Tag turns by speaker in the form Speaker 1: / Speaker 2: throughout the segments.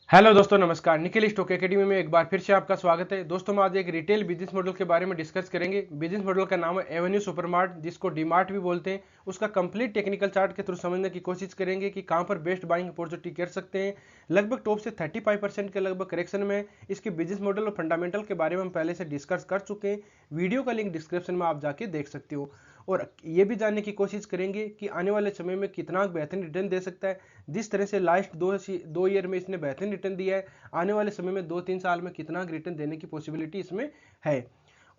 Speaker 1: Hello दोस्तों, नमस्कार। Nikhil stock academy में एक बार फिर से आपका स्वागत है। दोस्तों, हम आज एक रिटेल बिजनेस मॉडल के बारे में डिस्कस करेंगे। बिजनेस मॉडल का नाम है एवेन्यू सुपरमार्ट, जिसको डीमार्ट भी बोलते हैं। उसका कंप्लीट टेक्निकल चार्ट के थ्रू समझने की कोशिश करेंगे कि कहां पर बेस्ट बाइंग अपॉर्चुनिटी कर सकते हैं। लगभग टॉप से 35% के लगभग करेक्शन में इसके बिजनेस मॉडल और फंडामेंटल के बारे में हम पहले से डिस्कस कर चुके हैं। वीडियो का लिंक डिस्क्रिप्शन में आप जाके देख सकते हो। और ये भी जानने की कोशिश करेंगे कि आने वाले समय में कितना बेहतरीन रिटर्न दे सकता है। जिस तरह से लास्ट दो ईयर में इसने बेहतरीन रिटर्न दिया है, आने वाले समय में 2-3 साल में कितना रिटर्न देने की पॉसिबिलिटी इसमें है।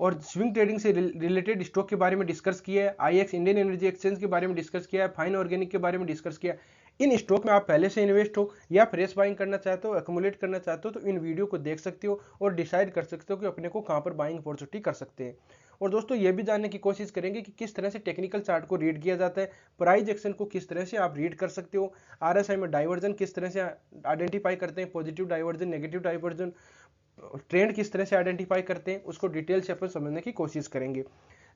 Speaker 1: और स्विंग ट्रेडिंग से रिलेटेड स्टॉक के बारे में डिस्कस किया है, आईएक्स इंडियन एनर्जी एक्सचेंज के बारे में डिस्कस किया है, फाइन ऑर्गेनिक के बारे में डिस्कस किया है। इन स्टॉक में आप पहले से इन्वेस्ट हो या फ्रेश बाइंग करना चाहते हो, एक्युमुलेट करना चाहते हो, तो इन वीडियो को देख सकते हो और डिसाइड कर सकते हो कि अपने को कहां पर बाइंग अपॉर्चुनिटी कर सकते हैं। और दोस्तों, ये भी जानने की कोशिश करेंगे कि किस तरह से टेक्निकल चार्ट को रीड किया जाता है, प्राइस एक्शन को किस तरह से आप रीड कर सकते हो, आरएसआई में डाइवर्जन किस तरह से आइडेंटिफाई करते हैं, positive diversion, negative diversion, trend किस तरह से आइडेंटिफाई करते हैं, उसको डिटेल से अपन समझने की कोशिश करेंगे।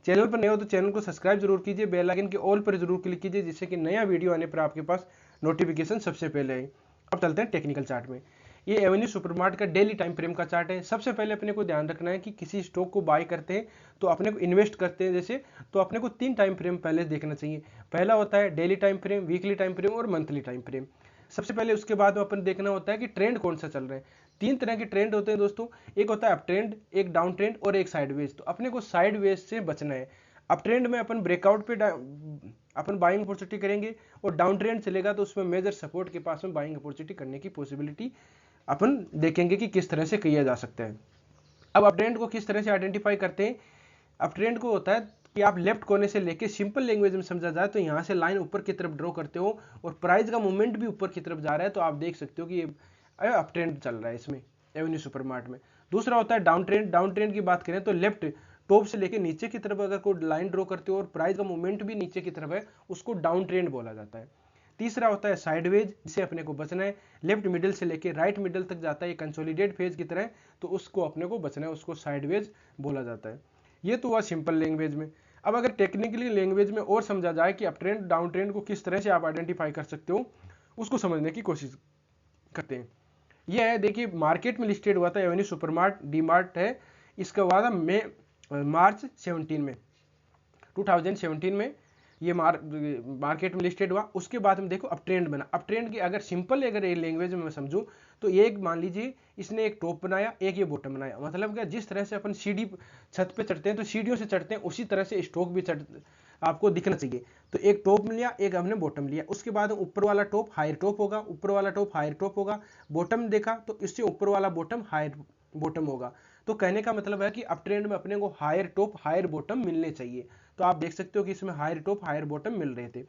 Speaker 1: चैनल पर नए हो तो चैनल को सब्सक्राइब जरूर कीजिए, बेल आइकन के ऑल पर जरूर क्लिक कीजिए, जिससे कि नया वीडियो आने पर आपके पास नोटिफिकेशन सबसे पहले आए। अब चलते हैं टेक्निकल चार्ट में। ये एवेन्यू सुपरमार्ट का डेली टाइम फ्रेम का चार्ट है। सबसे पहले अपने को ध्यान रखना है कि किसी स्टॉक को बाय करते हैं तो अपने को इन्वेस्ट करते हैं जैसे, तो अपने को 3 टाइम फ्रेम पहले देखना चाहिए। पहला होता है daily time frame, weekly time frame और मंथली टाइम फ्रेम। सबसे पहले उसके बाद में अपन देखना होता है कि ट्रेंड कौन सा चल रहा है। 3 तरह के ट्रेंड होते हैं दोस्तों, एक होता है अप ट्रेंड, एक डाउन ट्रेंड और एक साइडवेज। तो अपने को साइडवेज से बचना है। अप ट्रेंड में अपन ब्रेकआउट पे अपन बाइंग अपॉर्चुनिटी करेंगे, और डाउन ट्रेंड चलेगा तो उसमें मेजर सपोर्ट के पास में बाइंग अपॉर्चुनिटी करने की पॉसिबिलिटी अपन देखेंगे कि किस तरह से किया जा सकता है। अब अप ट्रेंड को किस तरह से आइडेंटिफाई करते हैं। अप ट्रेंड को होता है कि आप लेफ्ट कोने से लेके, सिंपल लैंग्वेज में समझा जाए तो यहाँ से लाइन ऊपर की तरफ ड्रॉ करते हो और प्राइस का मूवमेंट भी ऊपर की तरफ जा रहा है, तो आप देख सकते हो कि ये अप ट्रेंड चल रहा है इसमें एवेन्यू सुपरमार्ट में। दूसरा होता है डाउन ट्रेंड। डाउन ट्रेंड की बात करें तो लेफ्ट टॉप से लेके नीचे की तरफ अगर कोई लाइन ड्रॉ करते हो और प्राइस का मूवमेंट भी नीचे की तरफ है, उसको डाउन ट्रेंड बोला जाता है। तीसरा होता है साइडवेज, जिसे अपने को बचना है। लेफ्ट मिडिल से लेके राइट मिडिल तक जाता है कंसोलिडेट फेज की तरह, तो उसको अपने को बचना है, उसको साइडवेज बोला जाता है। ये तो हुआ सिंपल लैंग्वेज में। अब अगर टेक्निकली लैंग्वेज में और समझा जाए कि अप ट्रेंड डाउन ट्रेंड को किस तरह से आप आइडेंटिफाई कर सकते हो, उसको समझने की कोशिश करते हैं। यह है, देखिए, मार्केट में लिस्टेड हुआ था एवेन्यू सुपरमार्ट, डीमार्ट है। इसका हुआ था मार्च 17 में, 2017 में ये मार्केट में लिस्टेड हुआ। उसके बाद में देखो अप ट्रेंड बना। अप ट्रेंड की अगर सिंपल अगर ये लैंग्वेज में मैं समझूं तो एक मान लीजिए इसने एक टॉप बनाया, एक ये बॉटम बनाया। मतलब क्या, जिस तरह से अपन सीढ़ी छत पे चढ़ते हैं तो सीढ़ियों से चढ़ते हैं, उसी तरह से स्टॉक भी चढ़ आपको दिखना चाहिए। तो एक टॉप लिया, एक हमने बॉटम लिया। उसके बाद ऊपर वाला टॉप हायर टॉप होगा, ऊपर वाला टॉप हायर टॉप होगा। बॉटम देखा तो इससे ऊपर वाला बॉटम हायर बॉटम होगा। तो कहने का मतलब है कि अप ट्रेंड में अपने को हायर टॉप हायर बॉटम मिलने चाहिए। तो आप देख सकते हो कि इसमें हायर टॉप हायर बॉटम मिल रहे थे।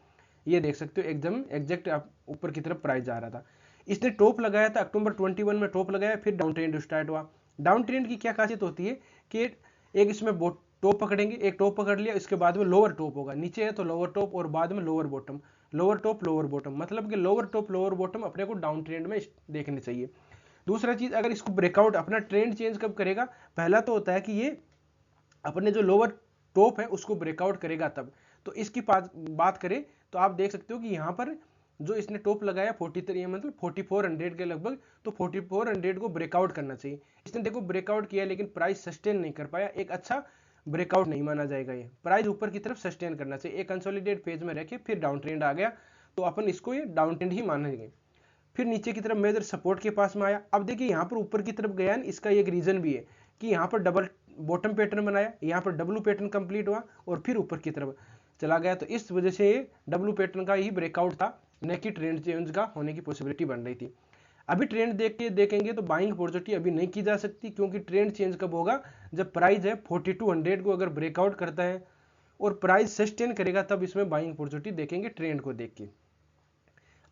Speaker 1: ये देख सकते हो एकदम एग्जैक्ट ऊपर की तरफ प्राइस जा रहा था। इसने टॉप लगाया था अक्टूबर 21 में, टॉप लगाया, फिर डाउन ट्रेंड स्टार्ट हुआ। डाउन ट्रेंड की क्या खासियत होती है कि एक इसमें टॉप पकड़ेंगे, एक टॉप पकड़ लिया, इसके बाद में लोअर टॉप होगा, नीचे है तो लोअर टॉप और बाद में lower bottom, lower top lower bottom. मतलब कि लोअर टॉप लोअर बॉटम अपने को डाउन ट्रेंड में देखने चाहिए। दूसरा चीज, अगर इसको ब्रेकआउट अपना ट्रेंड चेंज कब करेगा, पहला तो होता है कि ये अपने जो लोअर टॉप है उसको ब्रेकआउट करेगा तब। तो इसकी बात करें तो आप देख सकते हो कि यहाँ पर जो इसने टॉप लगाया 43, मतलब 4400 के लगभग, तो 4400 को ब्रेकआउट करना चाहिए। इसने देखो ब्रेकआउट किया लेकिन प्राइस सस्टेन नहीं कर पाया। एक अच्छा ब्रेकआउट नहीं माना जाएगा, ये प्राइस ऊपर की तरफ सस्टेन करना चाहिए। एक कंसोलिडेट फेज में रखे फिर डाउन ट्रेंड आ गया तो अपन इसको ये डाउन ट्रेंड ही मानेंगे। फिर नीचे की तरफ मेजर सपोर्ट के पास में आया। अब देखिए यहाँ पर ऊपर की तरफ गया, इसका एक रीजन भी है कि यहाँ पर डबल बॉटम पैटर्न बनाया, यहाँ पर डब्लू पैटर्न कंप्लीट हुआ और फिर ऊपर की तरफ चला गया। तो इस वजह से ये डब्लू पैटर्न का ही ब्रेकआउट था, न कि ट्रेंड चेंज का होने की पॉसिबिलिटी बन रही थी। अभी ट्रेंड देख के देखेंगे तो बाइंग अपॉर्चुनिटी अभी नहीं की जा सकती, क्योंकि ट्रेंड चेंज कब होगा, जब प्राइस है 4200 को अगर ब्रेकआउट करता है और प्राइस सस्टेन करेगा, तब इसमें बाइंग अपॉर्चुनिटी देखेंगे ट्रेंड को देख के।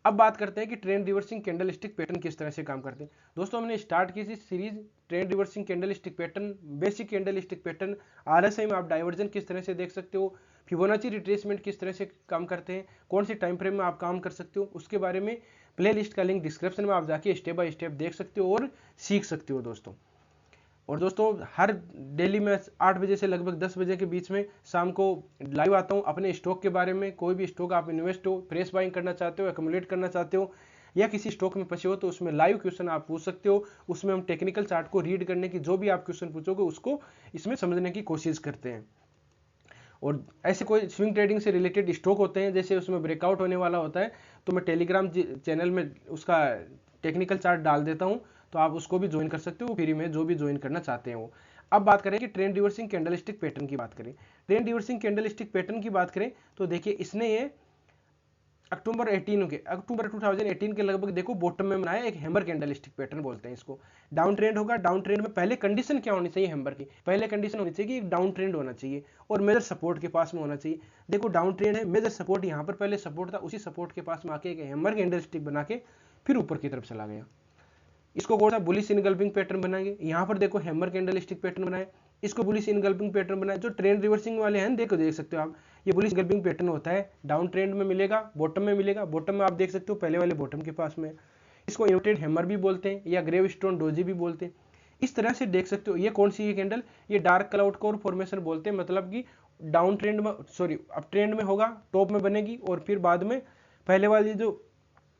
Speaker 1: अब बात करते हैं कि trend reversing candle stick pattern किस तरह से काम करते हैं। दोस्तों, हमने स्टार्ट की थी series trend reversing candle stick pattern, basic candle stick pattern, RSI में आप डाइवर्जन किस तरह से देख सकते हो, फिबोनाची रिट्रेसमेंट किस तरह से काम करते हैं, कौन से टाइम फ्रेम में आप काम कर सकते हो, उसके बारे में प्ले लिस्ट का लिंक डिस्क्रिप्शन में आप जाके स्टेप बाय स्टेप देख सकते हो और सीख सकते हो दोस्तों। और दोस्तों, हर डेली मैं 8 बजे से लगभग 10 बजे के बीच में शाम को लाइव आता हूँ अपने स्टॉक के बारे में। कोई भी स्टॉक आप इन्वेस्ट हो, फ्रेश बाइंग करना चाहते हो, एक्युमुलेट करना चाहते हो, या किसी स्टॉक में फंसे हो तो उसमें लाइव क्वेश्चन आप पूछ सकते हो। उसमें हम टेक्निकल चार्ट को रीड करने की, जो भी आप क्वेश्चन पूछोगे उसको इसमें समझने की कोशिश करते हैं। और ऐसे कोई स्विंग ट्रेडिंग से रिलेटेड स्टॉक होते हैं, जैसे उसमें ब्रेकआउट होने वाला होता है, तो मैं टेलीग्राम चैनल में उसका टेक्निकल चार्ट डाल देता हूं, तो आप उसको भी ज्वाइन कर सकते हो फ्री में, जो भी ज्वाइन करना चाहते हैं वो। अब बात करें कि ट्रेंड रिवर्सिंग कैंडलस्टिक पैटर्न की बात करें। ट्रेंड रिवर्सिंग कैंडलस्टिक पैटर्न की बात करें तो देखिए, इसने ये अक्टूबर 2018 के लगभग देखो बॉटम में बनाया एक हैमर कैंडलस्टिक पैटर्न बोलते हैं इसको। डाउन ट्रेंड होगा, डाउन ट्रेंड में पहले कंडीशन क्या होनी चाहिए हैमर की, पहले कंडीशन होनी चाहिए कि एक डाउन ट्रेंड होना चाहिए और मेजर सपोर्ट के पास में होना चाहिए। देखो डाउन ट्रेंड है, मेजर सपोर्ट यहाँ पर पहले सपोर्ट था, उसी सपोर्ट के पास में आके एक हैमर कैंडलस्टिक बना के फिर ऊपर की तरफ चला गया। इसको कौन सा बुलिश इनगल्फिंग पैटर्न बनाएंगे, यहाँ पर देखो हैमर कैंडलस्टिक पैटर्न बनाए, इसको बुलिश इनगल्फिंग पैटर्न बनाए। जो ट्रेंड रिवर्सिंग वाले हैं देखो, देख सकते हो आप, ये बुलिश इनगल्फिंग पैटर्न होता है, डाउन ट्रेंड में मिलेगा, बॉटम में मिलेगा, बॉटम में आप देख सकते हो पहले वाले बॉटम के पास में। इसको इन्वर्टेड हैमर भी बोलते हैं या ग्रेव स्टोन डोजी भी बोलते हैं। इस तरह से देख सकते हो ये कौन सी है कैंडल, ये डार्क क्लाउड कोर फॉर्मेशन बोलते हैं, मतलब कि डाउन ट्रेंड में, सॉरी अप ट्रेंड में होगा, टॉप में बनेगी और फिर बाद में पहले वाली जो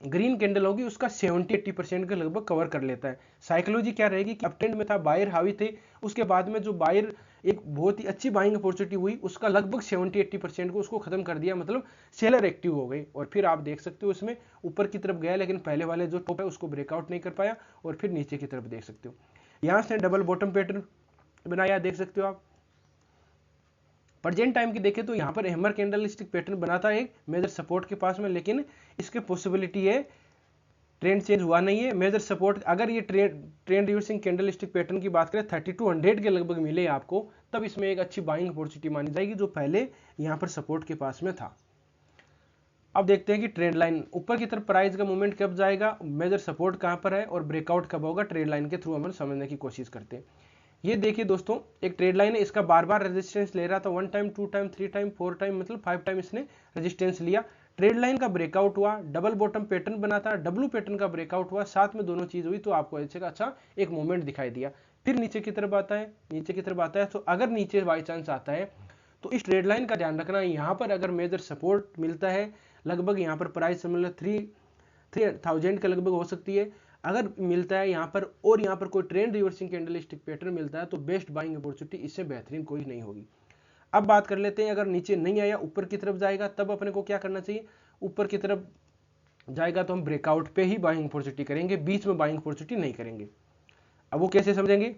Speaker 1: ग्रीन कैंडल होगी उसका 70-80% के लगभग कवर कर लेता है। साइकोलॉजी क्या रहेगी कि अपट्रेंड में था, बायर हावी थे, उसके बाद में जो बायर एक बहुत ही अच्छी बाइंग अपॉर्चुनिटी हुई, उसका लगभग 70-80% को उसको खत्म कर दिया, मतलब सेलर एक्टिव हो गए। और फिर आप देख सकते हो इसमें ऊपर की तरफ गया, लेकिन पहले वाले जो टॉप है उसको ब्रेकआउट नहीं कर पाया और फिर नीचे की तरफ देख सकते हो यहां से डबल बॉटम पैटर्न बनाया, देख सकते हो आप। प्रेजेंट टाइम की देखें तो यहाँ पर हैमर कैंडलस्टिक पैटर्न बना था एक मेजर सपोर्ट के पास में, लेकिन इसके पॉसिबिलिटी है ट्रेंड चेंज हुआ नहीं है। मेजर सपोर्ट अगर ये ट्रेंड रिवर्सिंग कैंडलस्टिक पैटर्न की बात करें 3200 के लगभग मिले आपको, तब इसमें एक अच्छी बाइंग अपॉर्चुनिटी मानी जाएगी, जो पहले यहाँ पर सपोर्ट के पास में था। अब देखते हैं कि ट्रेंड लाइन ऊपर की तरफ प्राइस का मूवमेंट कब जाएगा, मेजर सपोर्ट कहां पर है और ब्रेकआउट कब होगा, ट्रेंड लाइन के थ्रू हम समझने की कोशिश करते हैं। ये देखिए दोस्तों, एक ट्रेड लाइन है, इसका बार बार रेजिस्टेंस ले रहा था, 1 टाइम 2 टाइम 3 टाइम 4 टाइम, मतलब 5 टाइम इसने रेजिस्टेंस लिया। ट्रेड लाइन का ब्रेकआउट हुआ, डबल बॉटम पैटर्न बना था, डब्ल्यू पैटर्न का ब्रेकआउट हुआ, साथ में दोनों चीज हुई तो आपको अच्छा एक मूवमेंट दिखाई दिया। फिर नीचे की तरफ आता है, नीचे की तरफ आता है, तो अगर नीचे बाई चांस आता है तो इस ट्रेड लाइन का ध्यान रखना, यहाँ पर अगर मेजर सपोर्ट मिलता है, लगभग यहाँ पर प्राइस मतलब 3000 के लगभग हो सकती है, अगर मिलता है यहाँ पर, और यहाँ पर कोई ट्रेंड रिवर्सिंग कैंडलस्टिक पैटर्न मिलता है, तो बेस्ट बाइंग अपॉर्चुनिटी इससे बेहतरीन कोई नहीं होगी। अब बात कर लेते हैं, अगर नीचे नहीं आया ऊपर की तरफ जाएगा, तब अपने को क्या करना चाहिए, ऊपर की तरफ जाएगा तो हम ब्रेकआउट पे ही बाइंग अपॉर्चुनिटी करेंगे, बीच में बाइंग अपॉर्चुनिटी नहीं करेंगे। अब वो कैसे समझेंगे,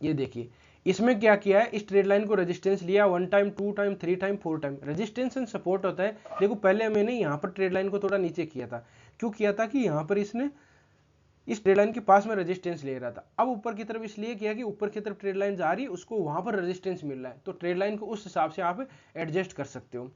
Speaker 1: ये देखिए इसमें क्या किया है, इस ट्रेड लाइन को रेजिस्टेंस लिया, 1 time 2 time 3 time 4 time, resistance and support होता है। देखो पहले मैंने यहाँ पर ट्रेड लाइन को थोड़ा नीचे किया था, क्यों किया था कि यहाँ पर इसने इस ट्रेड लाइन के पास में रेजिस्टेंस ले रहा था। अब ऊपर की तरफ इसलिए किया कि ऊपर की तरफ ट्रेड लाइन जा रही है, उसको वहां पर रेजिस्टेंस मिल रहा है, तो ट्रेड लाइन को उस हिसाब से आप एडजस्ट कर सकते हो।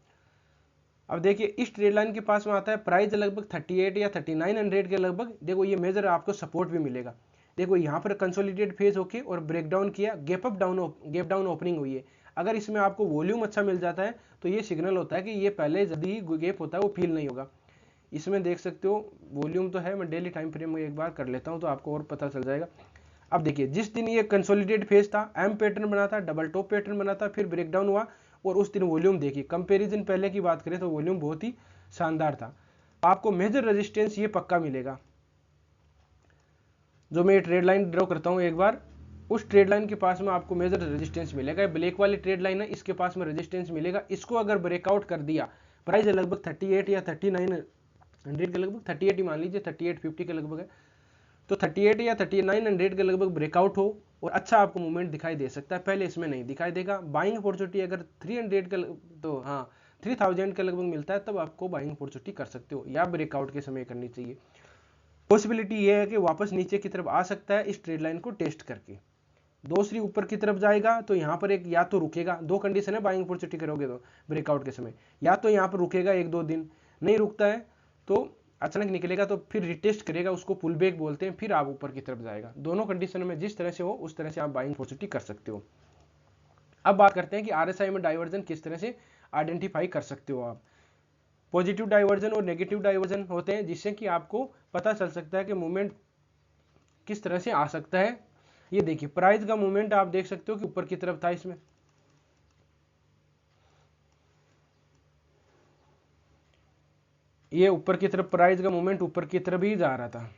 Speaker 1: अब देखिए इस ट्रेड लाइन के पास में आता है प्राइस लगभग 38 या 3900 के लगभग। देखो ये मेजर आपको सपोर्ट भी मिलेगा। देखो यहाँ पर कंसोलिडेट फेज होके और ब्रेकडाउन किया, गैप डाउन ओपनिंग हुई है। अगर इसमें आपको वॉल्यूम अच्छा मिल जाता है तो ये सिग्नल होता है कि ये पहले यदि गैप होता है वो फील नहीं होगा। इसमें देख सकते हो वॉल्यूम तो है, मैं डेली टाइम फ्रेम में एक बार कर लेता हूं तो आपको और पता चल जाएगा। अब देखिए जिस दिन ये कंसोलिडेट फेज था, एम पैटर्न बना था, डबल टॉप पैटर्न बना था, फिर ब्रेकडाउन हुआ और उस दिन वॉल्यूम देखिए, कंपैरिजन पहले की बात करें तो वॉल्यूम बहुत ही शानदार था। आपको मेजर रेजिस्टेंस ये पक्का मिलेगा। जो मैं ये ट्रेड लाइन ड्रॉ करता हूं एक बार, उस ट्रेड लाइन के पास में आपको मेजर रेजिस्टेंस मिलेगा। ब्लैक वाली ट्रेड लाइन है, इसके पास में रेजिस्टेंस मिलेगा। इसको अगर ब्रेकआउट कर दिया, प्राइस लगभग 38 या 3900 के लगभग, 38 ही मान लीजिए, 3850 के लगभग है, तो 38 या 3900 के लगभग ब्रेकआउट हो और अच्छा आपको मूवमेंट दिखाई दे सकता है। पहले इसमें नहीं दिखाई देगा। बाइंग अपॉर्चुनिटी अगर 300 के, तो हाँ 3000 के लगभग मिलता है, तब आपको बाइंग अपॉर्चुनिटी कर सकते हो, या ब्रेकआउट के समय करनी चाहिए। पॉसिबिलिटी ये है कि वापस नीचे की तरफ आ सकता है इस ट्रेड लाइन को टेस्ट करके। दूसरी ऊपर की तरफ जाएगा तो यहाँ पर एक या तो रुकेगा, दो कंडीशन है बाइंग अपॉर्चुनिटी करोगे तो ब्रेकआउट के समय, या तो यहाँ पर रुकेगा 1-2 दिन, नहीं रुकता है तो अचानक निकलेगा तो फिर रिटेस्ट करेगा, उसको पुल बैक बोलते हैं, फिर आप ऊपर की तरफ जाएगा। दोनों कंडीशन में जिस तरह से हो उस तरह से आप बाइंग अपॉर्चुनिटी कर सकते हो। अब बात करते हैं कि आरएसआई में डाइवर्जन किस तरह से आइडेंटिफाई कर सकते हो आप। पॉजिटिव डाइवर्जन और नेगेटिव डाइवर्जन होते हैं, जिससे कि आपको पता चल सकता है कि मूवमेंट किस तरह से आ सकता है। ये देखिए प्राइस का मूवमेंट आप देख सकते हो कि ऊपर की तरफ था, इसमें ये ऊपर की तरफ प्राइस का मूवमेंट ऊपर की तरफ ही जा रहा था।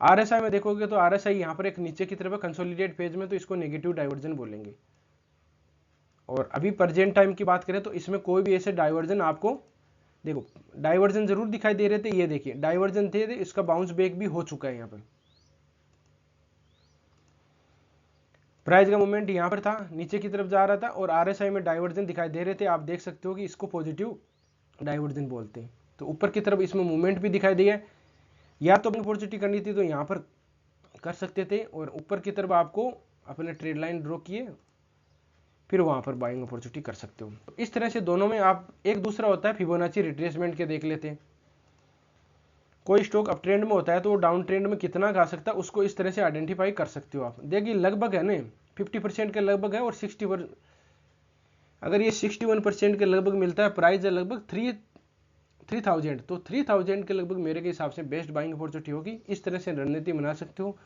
Speaker 1: आरएसआई में देखोगे तो आरएसआई यहाँ पर एक नीचे की तरफ है कंसोलिडेट फेज में, तो इसको नेगेटिव डाइवर्जन बोलेंगे। और अभी प्रेजेंट टाइम की बात करें तो इसमें कोई भी ऐसे डाइवर्जन आपको, देखो डाइवर्जन जरूर दिखाई दे रहे थे, ये देखिए डाइवर्जन थे, इसका बाउंस बैक भी हो चुका है। यहाँ पर प्राइस का मूवमेंट यहाँ पर था, नीचे की तरफ जा रहा था और आरएसआई में डाइवर्जन दिखाई दे रहे थे। आप देख सकते हो कि इसको पॉजिटिव डाइवर्जन बोलते हैं। तो ऊपर की तरफ इसमें मूवमेंट भी दिखाई दिया, या तो अपनी अपॉर्चुनिटी करनी थी तो यहाँ पर कर सकते थे, और ऊपर की तरफ आपको अपने ट्रेड लाइन ड्रॉ किए, फिर वहां पर बाइंग अपॉर्चुनिटी कर सकते हो। तो इस तरह से दोनों में आप, एक दूसरा होता है फिबोनाची रिट्रेसमेंट के देख लेते हैं। कोई स्टॉक अप ट्रेंड में होता है तो वो डाउन ट्रेंड में कितना गा सकता है उसको इस तरह से आइडेंटिफाई कर सकते हो आप। देखिए लगभग है ना 50% के लगभग है, और 60%, अगर ये 61% के लगभग मिलता है, प्राइस है लगभग 3000, तो 3000 के लगभग मेरे के हिसाब से बेस्ट बाइंग अपॉर्चुनिटी होगी। इस तरह से रणनीति बना सकते हो।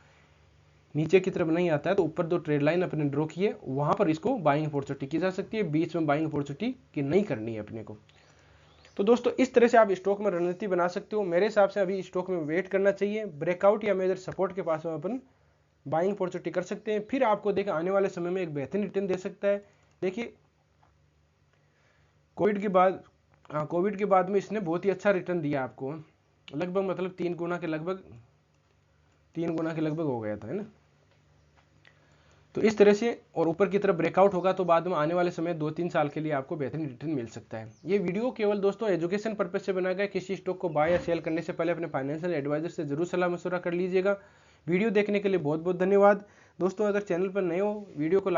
Speaker 1: नीचे की तरफ नहीं आता है तो ऊपर दो ट्रेड लाइन अपने ड्रॉ किए, वहां पर इसको बाइंग अपॉर्चुनिटी की जा सकती है, बीच में बाइंग अपॉर्चुनिटी की नहीं करनी है अपने को। तो दोस्तों इस तरह से आप स्टॉक में रणनीति बना सकते हो। मेरे हिसाब से अभी स्टॉक में वेट करना चाहिए, ब्रेकआउट या मेजर सपोर्ट के पास में अपन बाइंग अपॉर्चुनिटी कर सकते हैं, फिर आपको देखिए आने वाले समय में एक बेहतरीन रिटर्न दे सकता है। देखिए कोविड के बाद में इसने बहुत ही अच्छा रिटर्न दिया आपको, लगभग मतलब 3 गुना के लगभग हो गया था, है ना। तो इस तरह से, और ऊपर की तरफ ब्रेकआउट होगा तो बाद में आने वाले समय 2-3 साल के लिए आपको बेहतरीन रिटर्न मिल सकता है। ये वीडियो केवल दोस्तों एजुकेशन पर्पज से बनाया गया। किसी स्टॉक को बाय या सेल करने से पहले अपने फाइनेंशियल एडवाइजर से जरूर सलाह मशवरा कर लीजिएगा। वीडियो देखने के लिए बहुत बहुत धन्यवाद दोस्तों। अगर चैनल पर नए हो, वीडियो को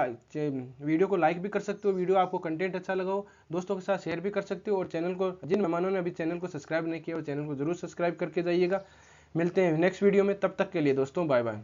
Speaker 1: लाइक भी कर सकते हो। वीडियो आपको कंटेंट अच्छा लगा हो दोस्तों के साथ शेयर भी कर सकते हो, और चैनल को, जिन मेहमानों ने अभी चैनल को सब्सक्राइब नहीं किया वो चैनल को जरूर सब्सक्राइब करके जाइएगा। मिलते हैं नेक्स्ट वीडियो में, तब तक के लिए दोस्तों बाय बाय।